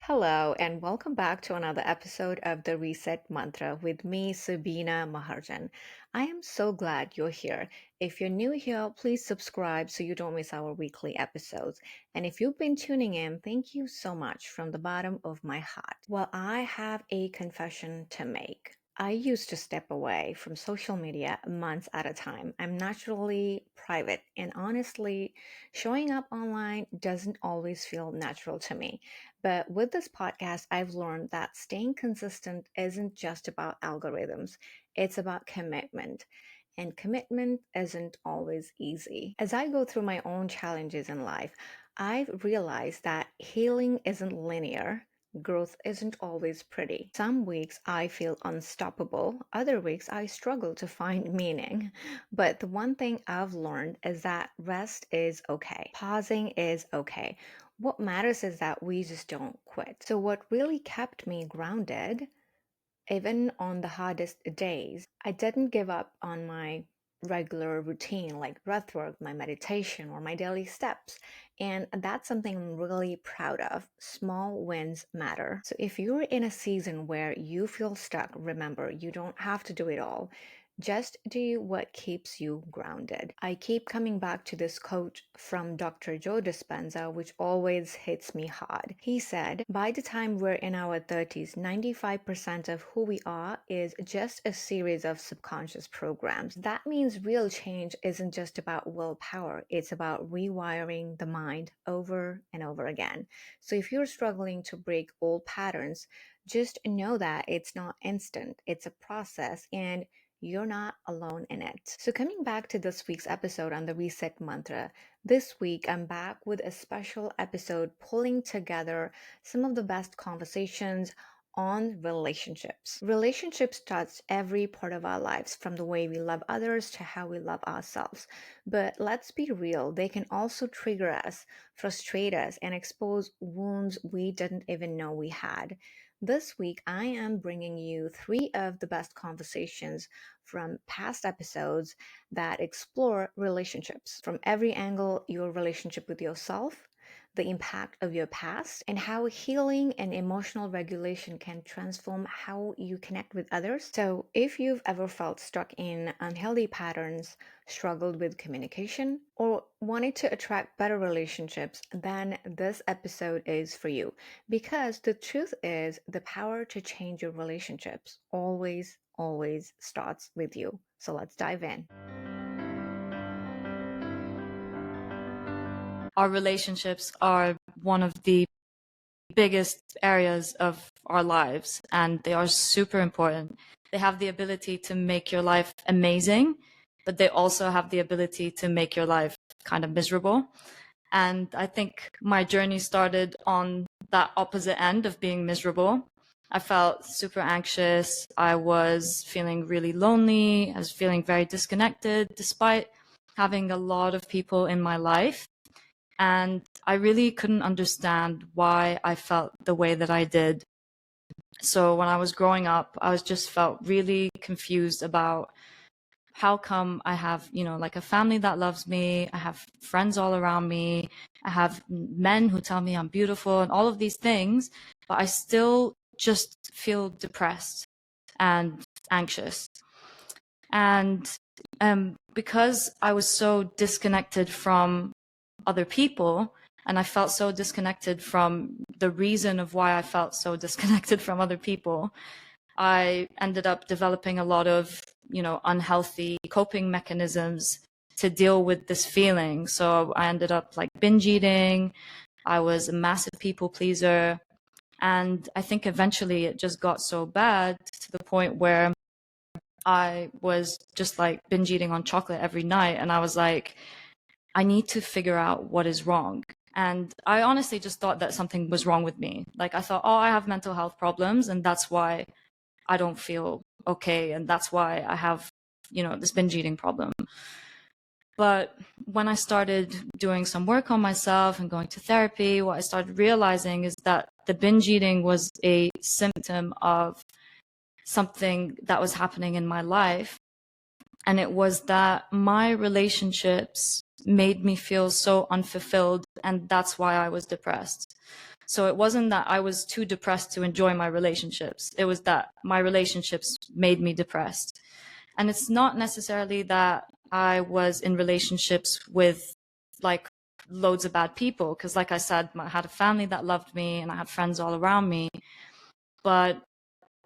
Hello, and welcome back to another episode of the Reset Mantra with me, Sabina Maharjan. I am so glad you're here. If you're new here, please subscribe so you don't miss our weekly episodes. And if you've been tuning in, thank you so much from the bottom of my heart. Well, I have a confession to make. I used to step away from social media months at a time. I'm naturally private, and honestly, showing up online doesn't always feel natural to me. But with this podcast, I've learned that staying consistent isn't just about algorithms, it's about commitment. And commitment isn't always easy. As I go through my own challenges in life, I've realized that healing isn't linear. Growth isn't always pretty. Some weeks I feel unstoppable, other weeks I struggle to find meaning. But the one thing I've learned is that rest is okay, pausing is okay. What matters is that we just don't quit. So, what really kept me grounded, even on the hardest days, I didn't give up on my regular routine like breath work, my meditation, or my daily steps. And that's something I'm really proud of. Small wins matter. So if you're in a season where you feel stuck, remember, you don't have to do it all. Just do what keeps you grounded. I keep coming back to this quote from Dr. Joe Dispenza, which always hits me hard. He said, by the time we're in our 30s, 95% of who we are is just a series of subconscious programs. That means real change isn't just about willpower, it's about rewiring the mind over and over again. So if you're struggling to break old patterns, just know that it's not instant, it's a process, and you're not alone in it. So, coming back to this week's episode on the Reset Mantra, this week I'm back with a special episode pulling together some of the best conversations on relationships. Relationships touch every part of our lives, from the way we love others to how we love ourselves. But let's be real, they can also trigger us, frustrate us, and expose wounds we didn't even know we had. This week, I am bringing you three of the best conversations from past episodes that explore relationships from every angle: your relationship with yourself, the impact of your past, and how healing and emotional regulation can transform how you connect with others. So, if you've ever felt stuck in unhealthy patterns, struggled with communication, or wanted to attract better relationships, then this episode is for you. Because the truth is, the power to change your relationships always starts with you. So let's dive in. Our relationships are one of the biggest areas of our lives, and they are super important. They have the ability to make your life amazing, but they also have the ability to make your life kind of miserable. And I think my journey started on that opposite end of being miserable. I felt super anxious. I was feeling really lonely. I was feeling very disconnected despite having a lot of people in my life. And I really couldn't understand why I felt the way that I did. So when I was growing up, I was just felt really confused about how come I have, like a family that loves me, I have friends all around me, I have men who tell me I'm beautiful and all of these things, but I still just feel depressed and anxious. And because I was so disconnected from other people, and I felt so disconnected from the reason of why I felt so disconnected from other people, I ended up developing a lot of, unhealthy coping mechanisms to deal with this feeling. So I ended up like binge eating. I was a massive people pleaser. And I think eventually it just got so bad to the point where I was just like binge eating on chocolate every night. And I was like, I need to figure out what is wrong. And I honestly just thought that something was wrong with me. Like I thought, oh, I have mental health problems, and that's why I don't feel okay. And that's why I have, this binge eating problem. But when I started doing some work on myself and going to therapy, what I started realizing is that the binge eating was a symptom of something that was happening in my life. And it was that my relationships made me feel so unfulfilled, and that's why I was depressed. So it wasn't that I was too depressed to enjoy my relationships. It was that my relationships made me depressed. And it's not necessarily that I was in relationships with like loads of bad people, because like I said, I had a family that loved me and I had friends all around me. But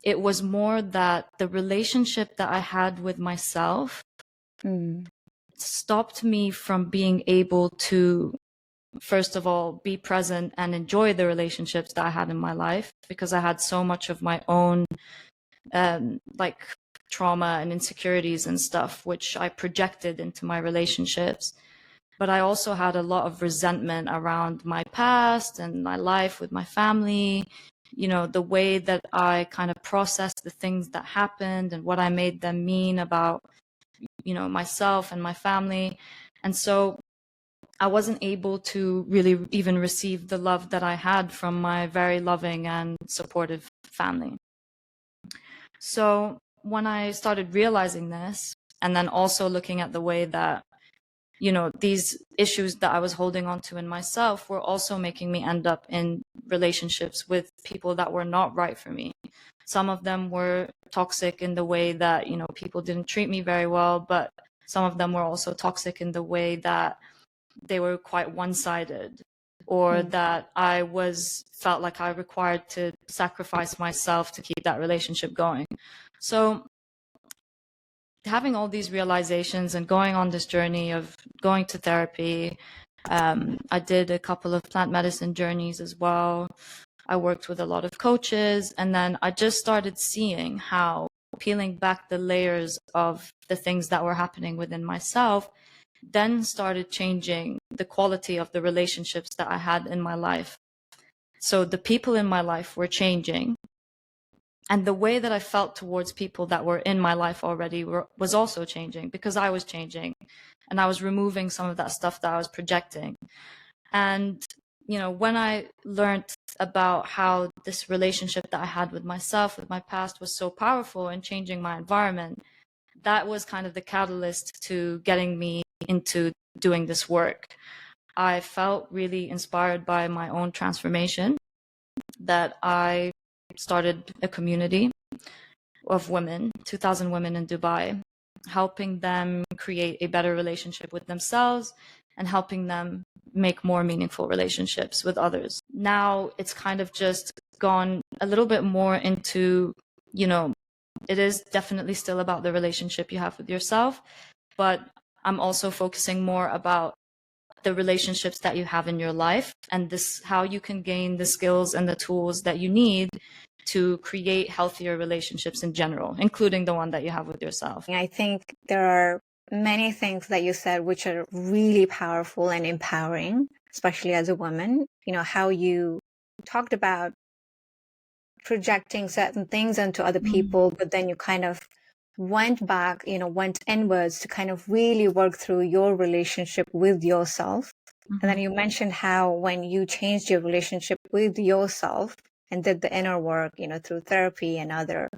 it was more that the relationship that I had with myself stopped me from being able to, first of all, be present and enjoy the relationships that I had in my life, because I had so much of my own like trauma and insecurities and stuff, which I projected into my relationships. But I also had a lot of resentment around my past and my life with my family, you know, the way that I kind of processed the things that happened and what I made them mean about, you know, myself and my family. And so I wasn't able to really even receive the love that I had from my very loving and supportive family. So when I started realizing this, and then also looking at the way that, you know, these issues that I was holding on to in myself were also making me end up in relationships with people that were not right for me. Some of them were toxic in the way that, you know, people didn't treat me very well, but some of them were also toxic in the way that they were quite one-sided, or that I felt like I required to sacrifice myself to keep that relationship going. So having all these realizations and going on this journey of going to therapy, I did a couple of plant medicine journeys as well. I worked with a lot of coaches, and then I just started seeing how peeling back the layers of the things that were happening within myself then started changing the quality of the relationships that I had in my life. So the people in my life were changing, and the way that I felt towards people that were in my life already was also changing, because I was changing and I was removing some of that stuff that I was projecting. And, you know, when I learned about how this relationship that I had with myself, with my past, was so powerful in changing my environment, that was kind of the catalyst to getting me into doing this work. I felt really inspired by my own transformation, that I started a community of women, 2,000 women in Dubai, helping them create a better relationship with themselves and helping them make more meaningful relationships with others. Now it's kind of just gone a little bit more into, you know, it is definitely still about the relationship you have with yourself, but I'm also focusing more about the relationships that you have in your life, and this how you can gain the skills and the tools that you need to create healthier relationships in general, including the one that you have with yourself. I think there are many things that you said which are really powerful and empowering, especially as a woman. You know, how you talked about projecting certain things onto other people, but then you kind of went back, you know, went inwards to kind of really work through your relationship with yourself. And then you mentioned how when you changed your relationship with yourself and did the inner work, you know, through therapy and other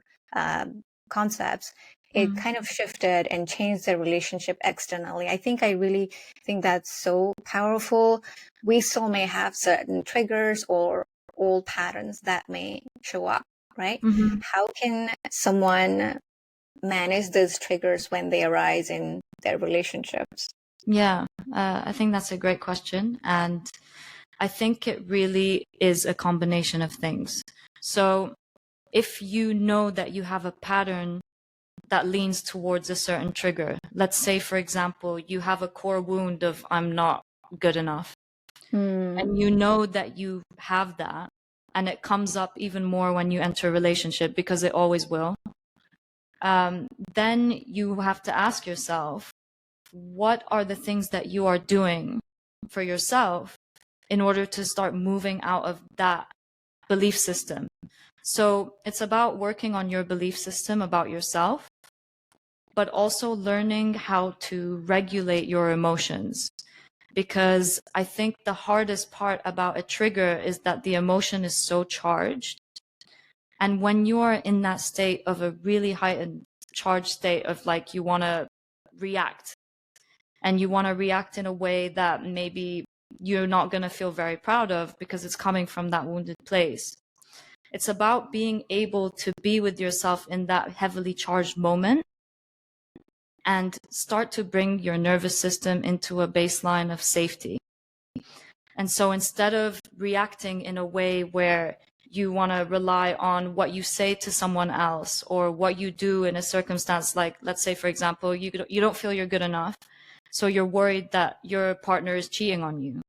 concepts, it kind of shifted and changed the relationship externally. I really think that's so powerful. We still may have certain triggers or old patterns that may show up, right? How can someone manage those triggers when they arise in their relationships? Yeah, I think that's a great question. And I think it really is a combination of things. So if you know that you have a pattern that leans towards a certain trigger, let's say, for example, you have a core wound of I'm not good enough, and you know that you have that, and it comes up even more when you enter a relationship, because it always will, then you have to ask yourself, what are the things that you are doing for yourself in order to start moving out of that belief system? So it's about working on your belief system about yourself, but also learning how to regulate your emotions. Because I think the hardest part about a trigger is that the emotion is so charged. And when you are in that state of a really heightened charged state of like you want to react, and you want to react in a way that maybe you're not going to feel very proud of because it's coming from that wounded place. It's about being able to be with yourself in that heavily charged moment and start to bring your nervous system into a baseline of safety. And so instead of reacting in a way where you want to rely on what you say to someone else or what you do in a circumstance, like, let's say, for example, you don't feel you're good enough. So you're worried that your partner is cheating on you.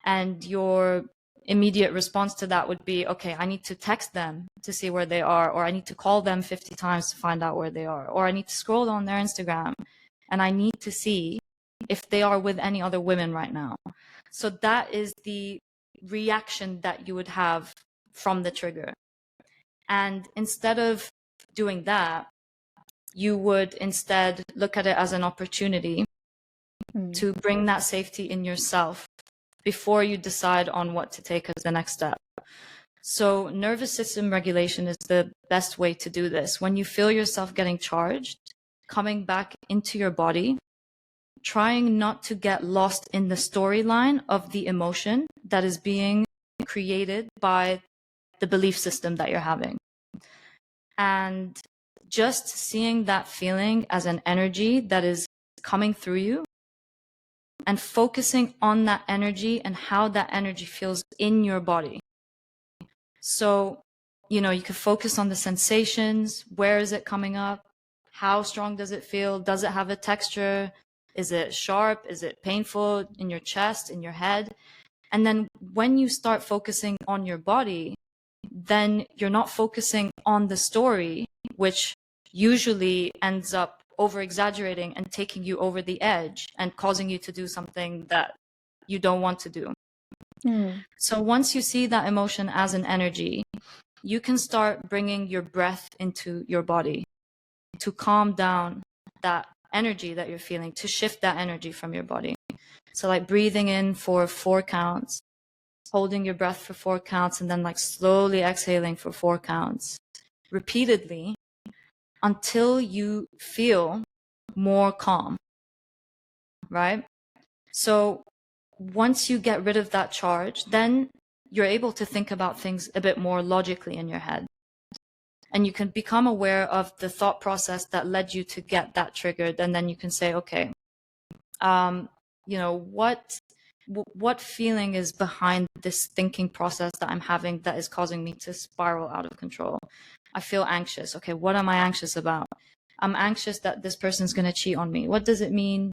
And your immediate response to that would be, okay, I need to text them to see where they are, or I need to call them 50 times to find out where they are, or I need to scroll on their Instagram and I need to see if they are with any other women right now. So that is the reaction that you would have from the trigger. And instead of doing that, you would instead look at it as an opportunity to bring that safety in yourself before you decide on what to take as the next step. So nervous system regulation is the best way to do this. When you feel yourself getting charged, coming back into your body, trying not to get lost in the storyline of the emotion that is being created by the belief system that you're having. And just seeing that feeling as an energy that is coming through you and focusing on that energy and how that energy feels in your body. So, you can focus on the sensations. Where is it coming up? How strong does it feel? Does it have a texture? Is it sharp? Is it painful in your chest, in your head? And then when you start focusing on your body, then you're not focusing on the story, which usually ends up over-exaggerating and taking you over the edge and causing you to do something that you don't want to do. So once you see that emotion as an energy, you can start bringing your breath into your body to calm down that energy that you're feeling, to shift that energy from your body. So like breathing in for 4 counts, holding your breath for 4 counts, and then like slowly exhaling for 4 counts repeatedly until you feel more calm, right? So once you get rid of that charge, then you're able to think about things a bit more logically in your head. And you can become aware of the thought process that led you to get that triggered. And then you can say, okay, what feeling is behind this thinking process that I'm having that is causing me to spiral out of control? I feel anxious. Okay, what am I anxious about? I'm anxious that this person's going to cheat on me. What does it mean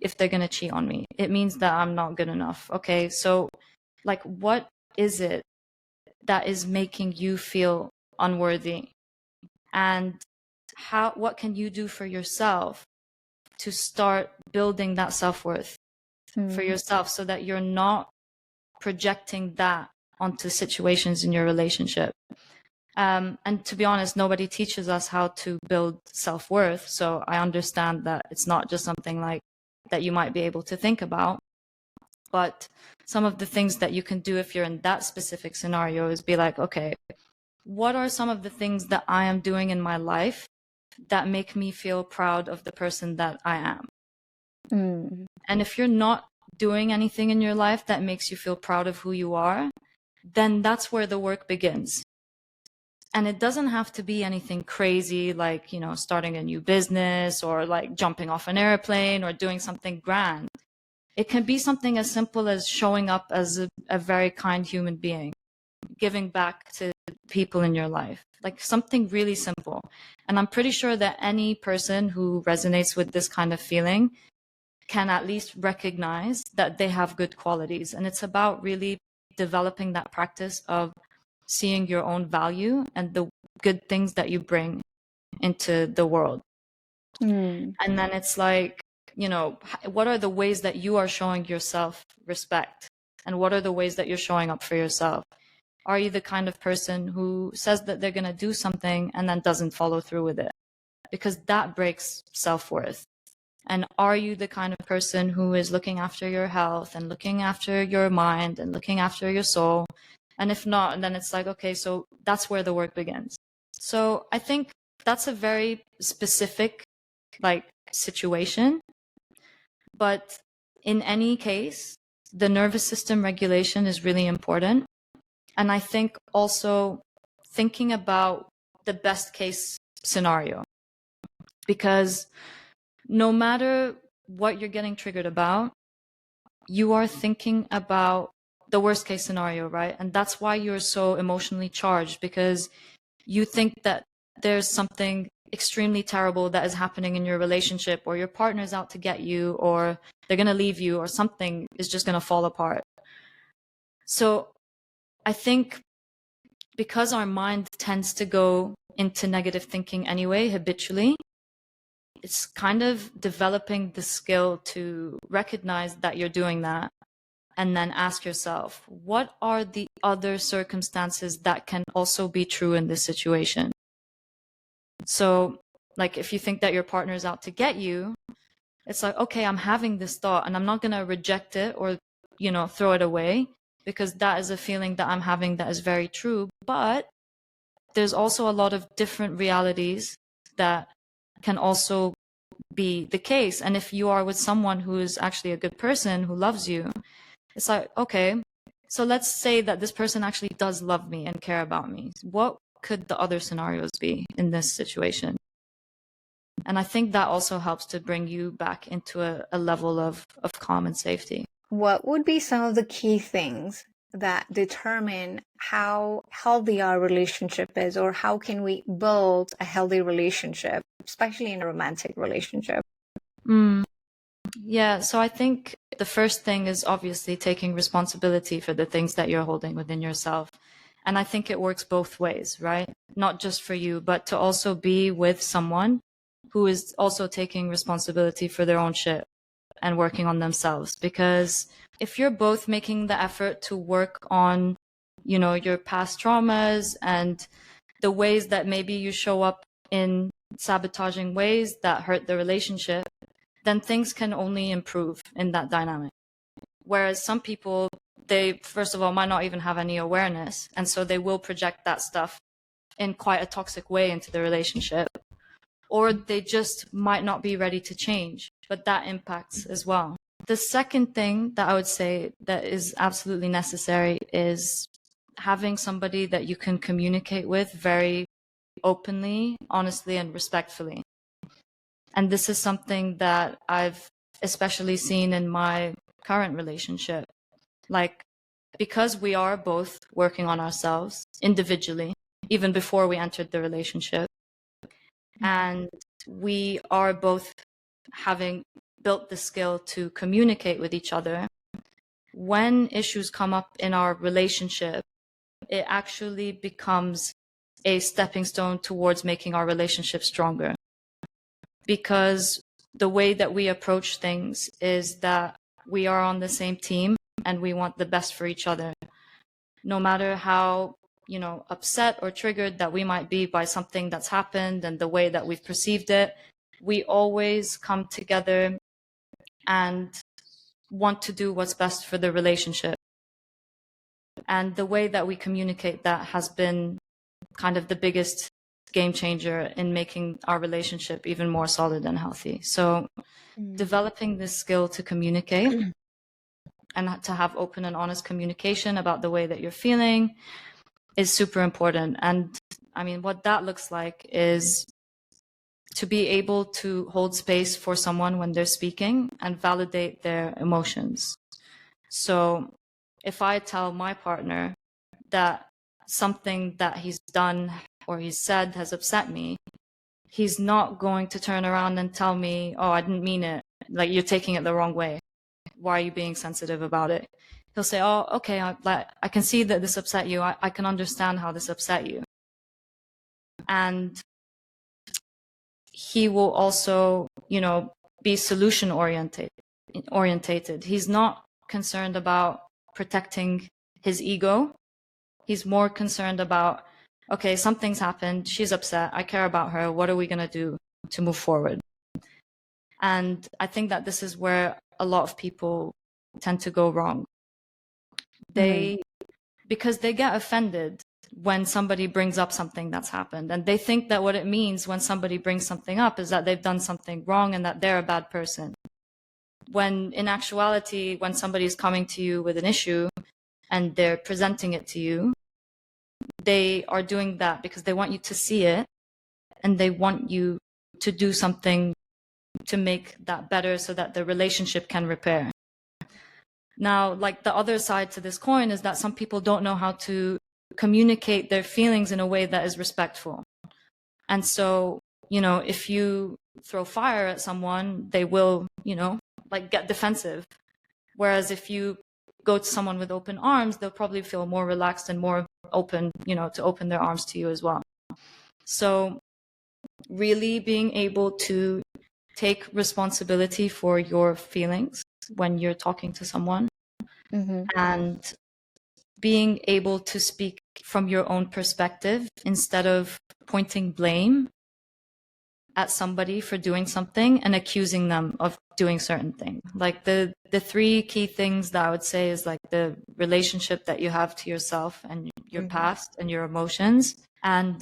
if they're going to cheat on me? It means that I'm not good enough. Okay, so like, what is it that is making you feel unworthy? And what can you do for yourself to start building that self-worth for yourself so that you're not projecting that onto situations in your relationship? And to be honest, nobody teaches us how to build self-worth. So I understand that it's not just something like that you might be able to think about. But some of the things that you can do if you're in that specific scenario is be like, okay, what are some of the things that I am doing in my life that make me feel proud of the person that I am? And if you're not doing anything in your life that makes you feel proud of who you are, then that's where the work begins. And it doesn't have to be anything crazy like, starting a new business or like jumping off an airplane or doing something grand. It can be something as simple as showing up as a very kind human being, giving back to people in your life, like something really simple. And I'm pretty sure that any person who resonates with this kind of feeling can at least recognize that they have good qualities. And it's about really developing that practice of seeing your own value and the good things that you bring into the world. And then it's like, what are the ways that you are showing yourself respect? And what are the ways that you're showing up for yourself? Are you the kind of person who says that they're going to do something and then doesn't follow through with it? Because that breaks self-worth. And are you the kind of person who is looking after your health and looking after your mind and looking after your soul? And if not, then it's like, okay, so that's where the work begins. So I think that's a very specific situation. But in any case, the nervous system regulation is really important. And I think also thinking about the best case scenario, because no matter what you're getting triggered about, you are thinking about the worst case scenario, right? And that's why you're so emotionally charged, because you think that there's something extremely terrible that is happening in your relationship, or your partner's out to get you, or they're going to leave you, or something is just going to fall apart. So I think because our mind tends to go into negative thinking anyway, habitually, it's kind of developing the skill to recognize that you're doing that and then ask yourself, what are the other circumstances that can also be true in this situation? So, like, if you think that your partner is out to get you, it's like, okay, I'm having this thought and I'm not going to reject it or, throw it away, because that is a feeling that I'm having that is very true. But there's also a lot of different realities that can also be the case. And if you are with someone who is actually a good person who loves you, it's like, okay, so let's say that this person actually does love me and care about me. What could the other scenarios be in this situation? And I think that also helps to bring you back into a level of calm and safety. What would be some of the key things that determine how healthy our relationship is, or how can we build a healthy relationship, especially in a romantic relationship? Mm. Yeah, so I think the first thing is obviously taking responsibility for the things that you're holding within yourself. And I think it works both ways, right? Not just for you, but to also be with someone who is also taking responsibility for their own shit and working on themselves. Because if you're both making the effort to work on, your past traumas and the ways that maybe you show up in sabotaging ways that hurt the relationship, then things can only improve in that dynamic. Whereas some people, they, first of all, might not even have any awareness. And so they will project that stuff in quite a toxic way into the relationship. Or they just might not be ready to change, but that impacts as well. The second thing that I would say that is absolutely necessary is having somebody that you can communicate with very openly, honestly, and respectfully. And this is something that I've especially seen in my current relationship. Like, because we are both working on ourselves individually, even before we entered the relationship, and we are both having built the skill to communicate with each other, when issues come up in our relationship, it actually becomes a stepping stone towards making our relationship stronger. Because the way that we approach things is that we are on the same team and we want the best for each other. No matter how, upset or triggered that we might be by something that's happened and the way that we've perceived it, we always come together and want to do what's best for the relationship. And the way that we communicate that has been kind of the biggest game changer in making our relationship even more solid and healthy. So developing this skill to communicate and to have open and honest communication about the way that you're feeling is super important. And I mean, what that looks like is to be able to hold space for someone when they're speaking and validate their emotions. So if I tell my partner that something that he's done or he's said has upset me, he's not going to turn around and tell me, oh, I didn't mean it. Like, you're taking it the wrong way. Why are you being sensitive about it? He'll say, oh, okay, I can see that this upset you. I can understand how this upset you. And he will also, be solution orientated. He's not concerned about protecting his ego. He's more concerned about, okay, something's happened. She's upset. I care about her. What are we going to do to move forward? And I think that this is where a lot of people tend to go wrong. Because they get offended when somebody brings up something that's happened. And they think that what it means when somebody brings something up is that they've done something wrong and that they're a bad person. when in actuality, when somebody's coming to you with an issue and they're presenting it to you, they are doing that because they want you to see it and they want you to do something to make that better so that the relationship can repair. Now, like the other side to this coin is that some people don't know how to communicate their feelings in a way that is respectful. And so, if you throw fire at someone, they will, like get defensive. Whereas if you go to someone with open arms, they'll probably feel more relaxed and more open, to open their arms to you as well. So really being able to take responsibility for your feelings when you're talking to someone, and being able to speak from your own perspective instead of pointing blame at somebody for doing something and accusing them of doing certain things. Like the three key things that I would say is like the relationship that you have to yourself and your past and your emotions, and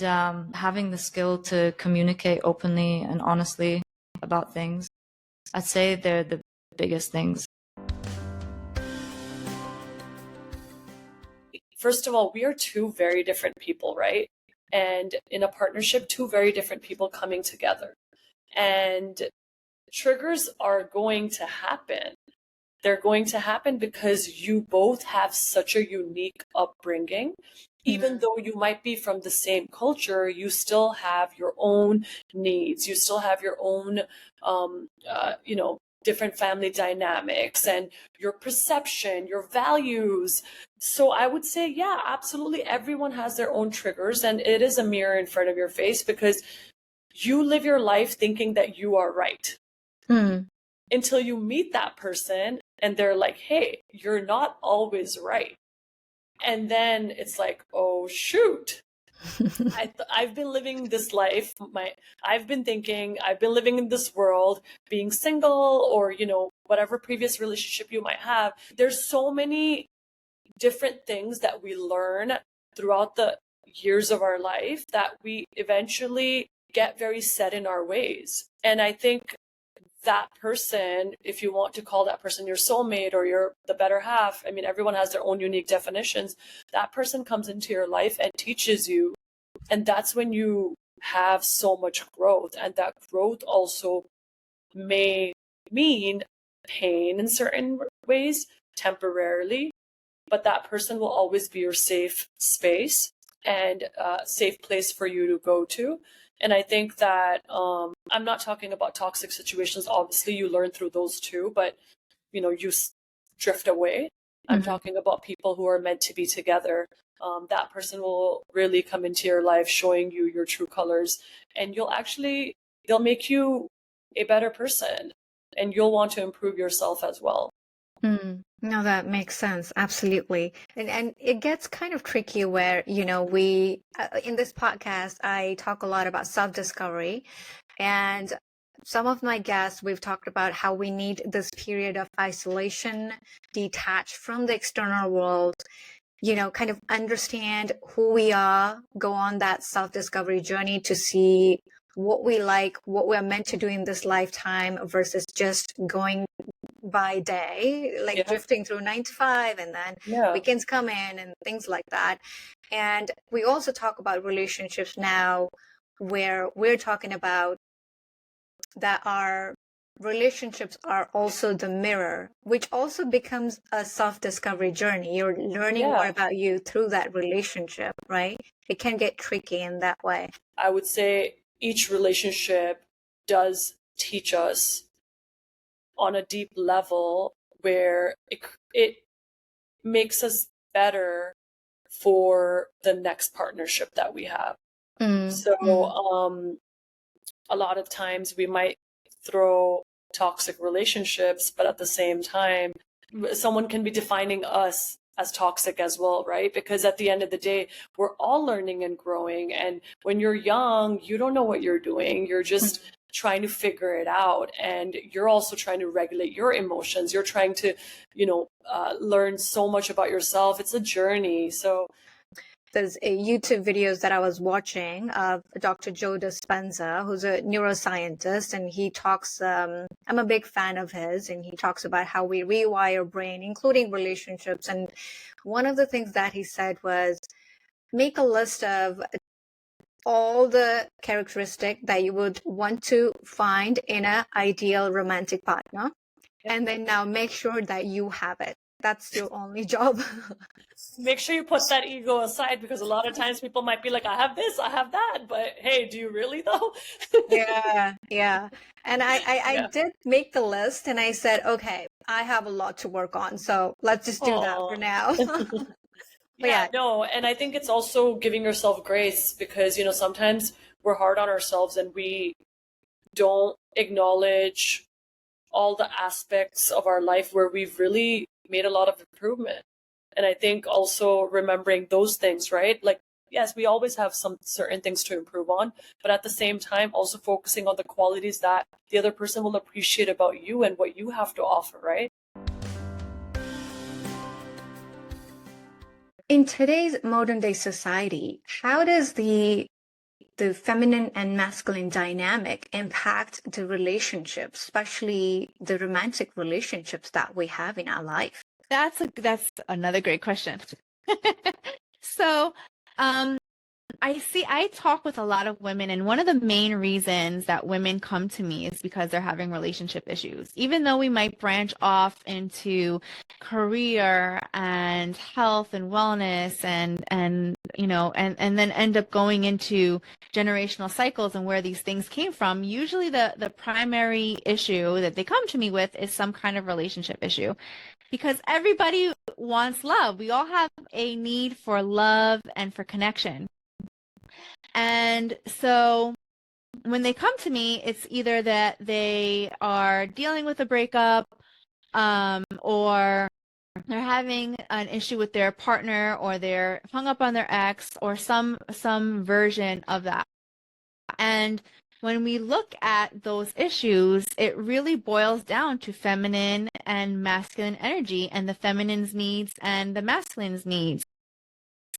having the skill to communicate openly and honestly about things. I'd say they're the biggest things. First of all, we are two very different people, right? And in a partnership, two very different people coming together. And triggers are going to happen. They're going to happen because you both have such a unique upbringing. Even though you might be from the same culture, you still have your own needs. You still have your own, different family dynamics and your perception, your values. So I would say, yeah, absolutely. Everyone has their own triggers, and it is a mirror in front of your face because you live your life thinking that you are right until you meet that person and they're like, hey, you're not always right. And then it's like, oh, shoot. I've been living this life. I've been living in this world, being single or, whatever previous relationship you might have. There's so many different things that we learn throughout the years of our life that we eventually get very set in our ways. And I think that person, if you want to call that person your soulmate or your the better half, I mean, everyone has their own unique definitions. That person comes into your life and teaches you. And that's when you have so much growth. And that growth also may mean pain in certain ways temporarily, but that person will always be your safe space and safe place for you to go to. And I think that I'm not talking about toxic situations. Obviously, you learn through those too, but you drift away. I'm talking about people who are meant to be together. That person will really come into your life showing you your true colors, and they'll make you a better person, and you'll want to improve yourself as well. No, that makes sense. Absolutely. And it gets kind of tricky where, we, in this podcast, I talk a lot about self-discovery, and some of my guests, we've talked about how we need this period of isolation, detached from the external world, kind of understand who we are, go on that self-discovery journey to see what we like, what we're meant to do in this lifetime versus just going by day, like drifting through 9 to 5, and then weekends come in and things like that. And we also talk about relationships now where we're talking about that our relationships are also the mirror, which also becomes a self-discovery journey. You're learning more about you through that relationship, right? It can get tricky in that way. I would say each relationship does teach us on a deep level where it makes us better for the next partnership that we have. So a lot of times we might throw toxic relationships, but at the same time, someone can be defining us as toxic as well, right? Because at the end of the day, we're all learning and growing. And when you're young, you don't know what you're doing. You're just trying to figure it out. And you're also trying to regulate your emotions. You're trying to, learn so much about yourself. It's a journey. So there's a YouTube videos that I was watching of Dr. Joe Dispenza, who's a neuroscientist, and he talks. I'm a big fan of his, and he talks about how we rewire brain, including relationships. And one of the things that he said was make a list of all the characteristic that you would want to find in an ideal romantic partner, and then now make sure that you have it. That's your only job. Make sure you put that ego aside, because a lot of times people might be like, I have this, I have that, but hey, do you really though? Yeah. And I Yeah. did make the list, and I said, okay, I have a lot to work on, so let's just do that for Oh. now. But Yeah, yeah, no, and I think it's also giving yourself grace, because, sometimes we're hard on ourselves and we don't acknowledge all the aspects of our life where we've really made a lot of improvement. And I think also remembering those things, right? Like, yes, we always have some certain things to improve on, but at the same time, also focusing on the qualities that the other person will appreciate about you and what you have to offer, right? in today's modern day society, how does the feminine and masculine dynamic impact the relationships, especially the romantic relationships that we have in our life? That's another great question. So, I talk with a lot of women, and one of the main reasons that women come to me is because they're having relationship issues. Even though we might branch off into career and health and wellness and then end up going into generational cycles and where these things came from, usually the primary issue that they come to me with is some kind of relationship issue. Because everybody wants love. We all have a need for love and for connection. And so when they come to me, it's either that they are dealing with a breakup, or they're having an issue with their partner, or they're hung up on their ex, or some version of that. And when we look at those issues, it really boils down to feminine and masculine energy, and the feminine's needs and the masculine's needs,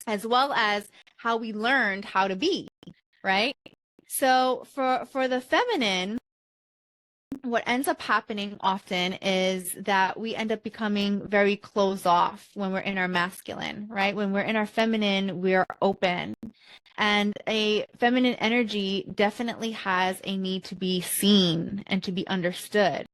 as well as how we learned how to be, right? So for the feminine, what ends up happening often is that we end up becoming very closed off when we're in our masculine, right? When we're in our feminine, we're open. And a feminine energy definitely has a need to be seen and to be understood.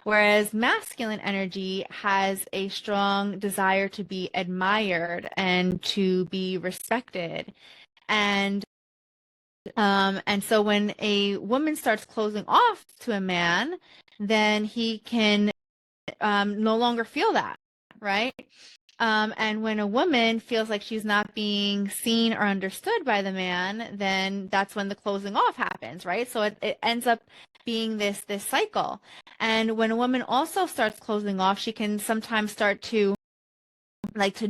Whereas masculine energy has a strong desire to be admired and to be respected. And so when a woman starts closing off to a man, then he can no longer feel that, right? And when a woman feels like she's not being seen or understood by the man, then that's when the closing off happens, right? So it ends up being this cycle. And when a woman also starts closing off, she can sometimes start to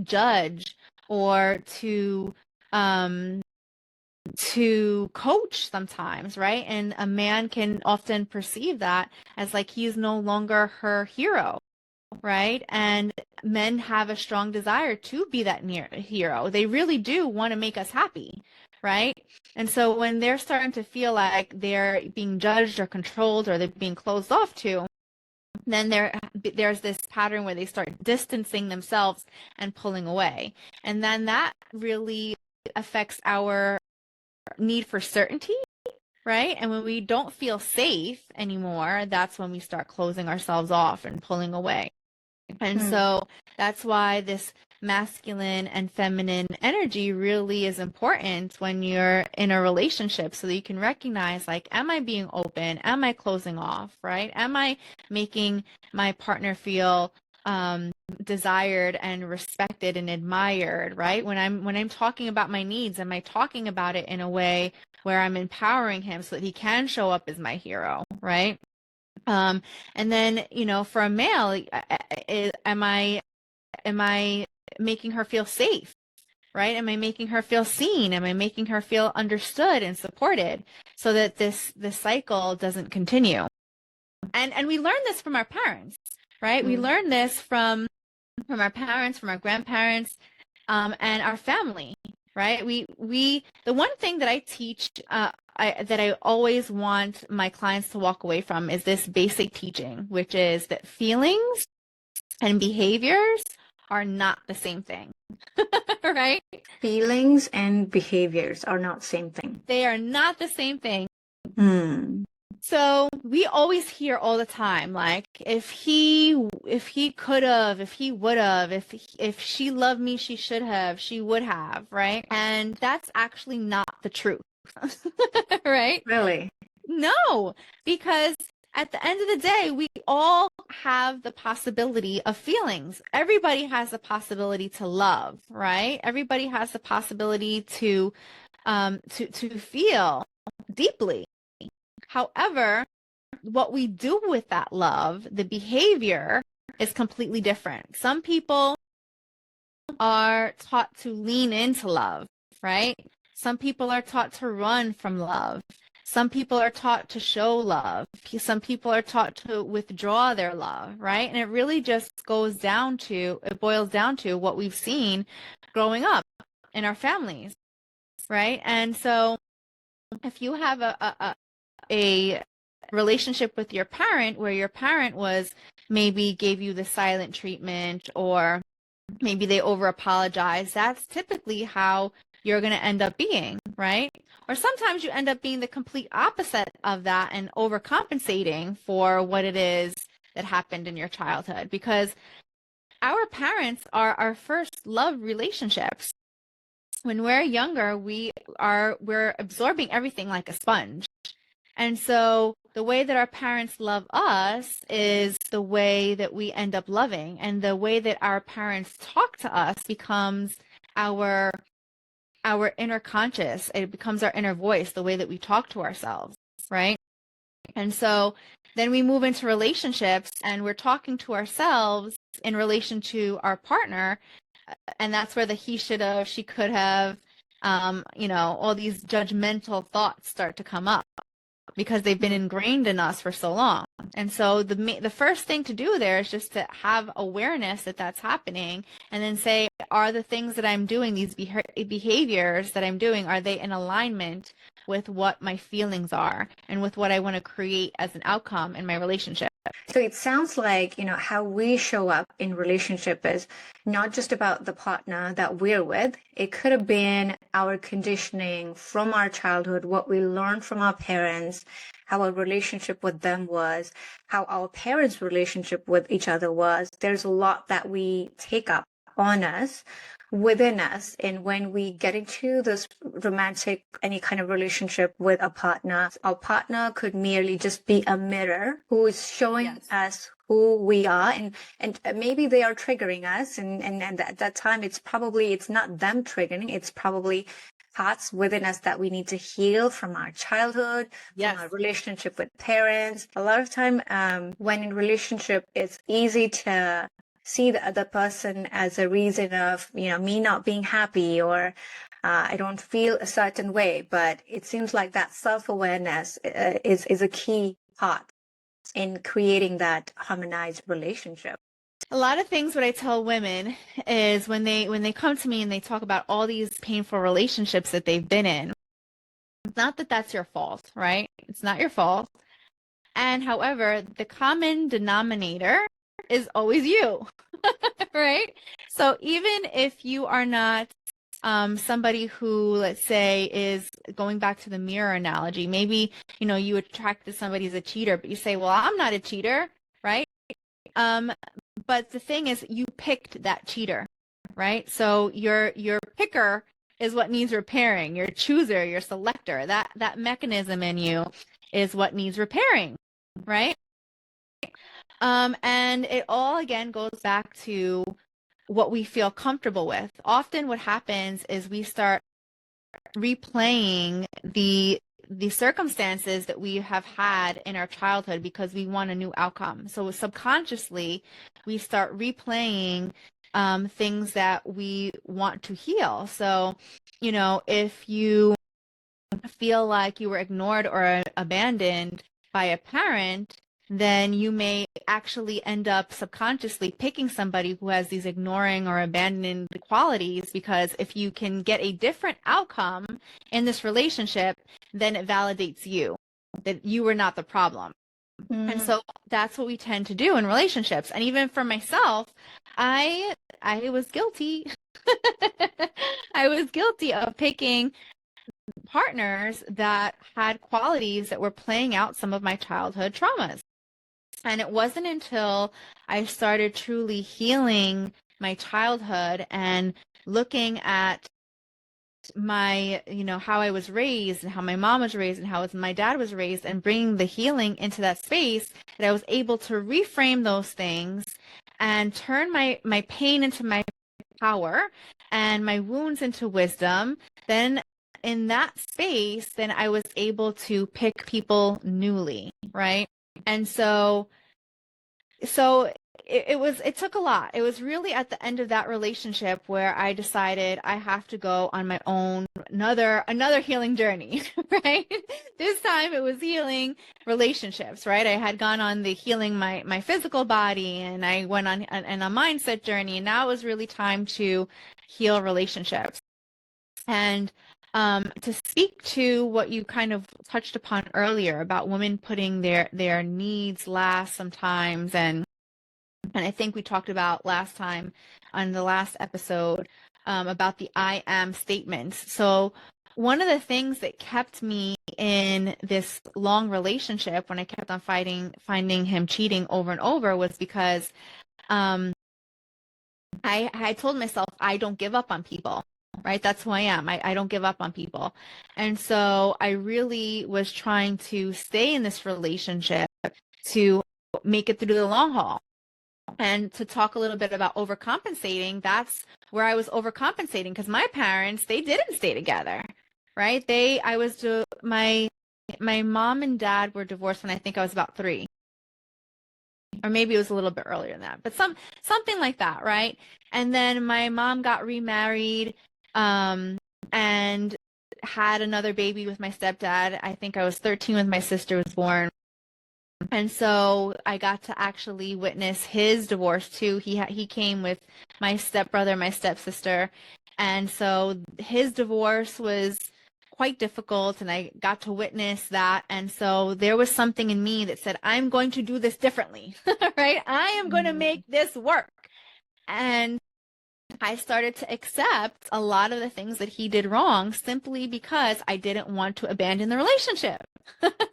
judge or to coach sometimes, right? And a man can often perceive that as like he's no longer her hero, right? And men have a strong desire to be that hero. They really do want to make us happy, right? And so when they're starting to feel like they're being judged or controlled, or they're being closed off to, then there's this pattern where they start distancing themselves and pulling away. And then that really affects our need for certainty, right? And when we don't feel safe anymore, that's when we start closing ourselves off and pulling away. And so that's why this masculine and feminine energy really is important when you're in a relationship, so that you can recognize, like, am I being open? Am I closing off, right? Am I making my partner feel desired and respected and admired, right? When I'm talking about my needs, am I talking about it in a way where I'm empowering him so that he can show up as my hero, right? And then, for a male, am I making her feel safe, right? Am I making her feel seen? Am I making her feel understood and supported, so that this cycle doesn't continue? And we learn this from our parents, right? We learn this from our parents, from our grandparents, and our family, right? The one thing that I teach, that I always want my clients to walk away from is this basic teaching, which is that feelings and behaviors are not the same thing, right? Feelings and behaviors are not same thing. They are not the same thing. Hmm. So we always hear all the time, like, if he could have, if he would have, if she loved me, she would have, right? And that's actually not the truth, right? Really? No, because at the end of the day, we all have the possibility of feelings. Everybody has the possibility to love, right? Everybody has the possibility to feel deeply. However, what we do with that love, the behavior, is completely different. Some people are taught to lean into love, right? Some people are taught to run from love. Some people are taught to show love. Some people are taught to withdraw their love, right? And it really just boils down to what we've seen growing up in our families, right? And so if you have a relationship with your parent where your parent was maybe gave you the silent treatment, or maybe they over apologize, that's typically how you're going to end up being, right? Or sometimes you end up being the complete opposite of that and overcompensating for what it is that happened in your childhood, because our parents are our first love relationships. When we're younger, we're absorbing everything like a sponge. And so the way that our parents love us is the way that we end up loving. And the way that our parents talk to us becomes our inner conscious. It becomes our inner voice, the way that we talk to ourselves, right? And so then we move into relationships and we're talking to ourselves in relation to our partner. And that's where the he should have, she could have, all these judgmental thoughts start to come up, because they've been ingrained in us for so long. And so the first thing to do there is just to have awareness that that's happening, and then say, are the things that I'm doing, these behaviors that I'm doing, are they in alignment with what my feelings are and with what I want to create as an outcome in my relationship? So it sounds like, how we show up in relationship is not just about the partner that we're with. It could have been our conditioning from our childhood, what we learned from our parents, how our relationship with them was, how our parents' relationship with each other was. There's a lot that we take up on us, within us. And when we get into this romantic, any kind of relationship with a partner, our partner could merely just be a mirror who is showing Yes. us who we are, and maybe they are triggering us, and at that time it's not them triggering, it's probably parts within us that we need to heal from our childhood, Yes. from our relationship with parents. A lot of time, when in relationship, it's easy to see the other person as a reason of, me not being happy, or I don't feel a certain way. But it seems like that self-awareness is a key part in creating that harmonized relationship. A lot of things what I tell women is when they come to me and they talk about all these painful relationships that they've been in, it's not that that's your fault, right? It's not your fault. And however, the common denominator is always you, right? So even if you are not somebody who, let's say, is going back to the mirror analogy, maybe, you attracted somebody as a cheater, but you say, well, I'm not a cheater, right? But the thing is, you picked that cheater, right? So your picker is what needs repairing. Your chooser, your selector, that mechanism in you is what needs repairing, right? And it all again goes back to what we feel comfortable with. Often what happens is we start replaying the circumstances that we have had in our childhood because we want a new outcome. So subconsciously, we start replaying things that we want to heal. So, if you feel like you were ignored or abandoned by a parent, then you may actually end up subconsciously picking somebody who has these ignoring or abandoning qualities, because if you can get a different outcome in this relationship, then it validates you, that you were not the problem. And so that's what we tend to do in relationships. And even for myself, I was guilty. I was guilty of picking partners that had qualities that were playing out some of my childhood traumas. And it wasn't until I started truly healing my childhood and looking at my, how I was raised and how my mom was raised and how my dad was raised, and bringing the healing into that space, that I was able to reframe those things and turn my pain into my power and my wounds into wisdom. Then in that space, then I was able to pick people newly, right? And so it took a lot. It was really at the end of that relationship where I decided I have to go on my own, another healing journey, right? This time it was healing relationships, right? I had gone on the healing my physical body, and I went on a mindset journey, and now it was really time to heal relationships. And to speak to what you kind of touched upon earlier about women putting their needs last sometimes, and I think we talked about last time on the last episode about the I am statements. So one of the things that kept me in this long relationship, when I kept on finding him cheating over and over, was because I told myself I don't give up on people, right? That's who I am. I don't give up on people. And so I really was trying to stay in this relationship to make it through the long haul. And to talk a little bit about overcompensating, that's where I was overcompensating, because my parents, they didn't stay together, right? My mom and dad were divorced when I think I was about 3, or maybe it was a little bit earlier than that, but something like that, right? And then my mom got remarried, and had another baby with my stepdad. I think I was 13 when my sister was born. And so I got to actually witness his divorce too. He came with my stepbrother, my stepsister, and so his divorce was quite difficult, and I got to witness that. And so there was something in me that said, I'm going to do this differently, right? I am going to make this work. And I started to accept a lot of the things that he did wrong, simply because I didn't want to abandon the relationship,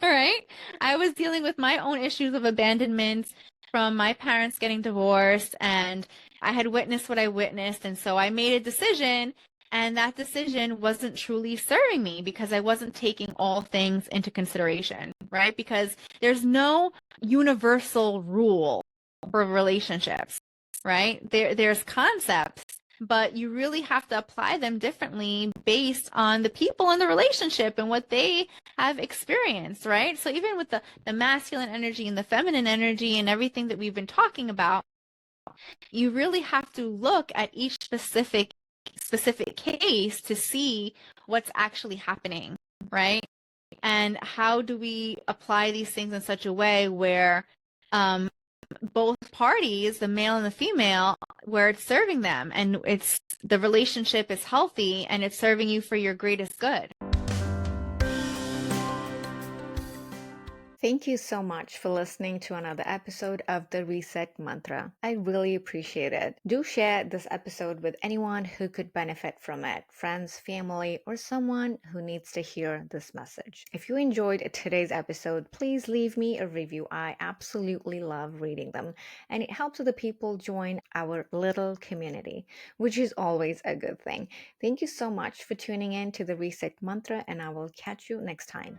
right? I was dealing with my own issues of abandonment from my parents getting divorced, and I had witnessed what I witnessed. And so I made a decision, and that decision wasn't truly serving me, because I wasn't taking all things into consideration, right? Because there's no universal rule for relationships, right? There's concepts, but you really have to apply them differently based on the people in the relationship and what they have experienced, right? So even with the masculine energy and the feminine energy and everything that we've been talking about, you really have to look at each specific case to see what's actually happening, right? And how do we apply these things in such a way where both parties, the male and the female, where it's serving them, and the relationship is healthy and it's serving you for your greatest good. Thank you so much for listening to another episode of the Reset Mantra. I really appreciate it. Do share this episode with anyone who could benefit from it, friends, family, or someone who needs to hear this message. If you enjoyed today's episode, please leave me a review. I absolutely love reading them, and it helps other people join our little community, which is always a good thing. Thank you so much for tuning in to the Reset Mantra, and I will catch you next time.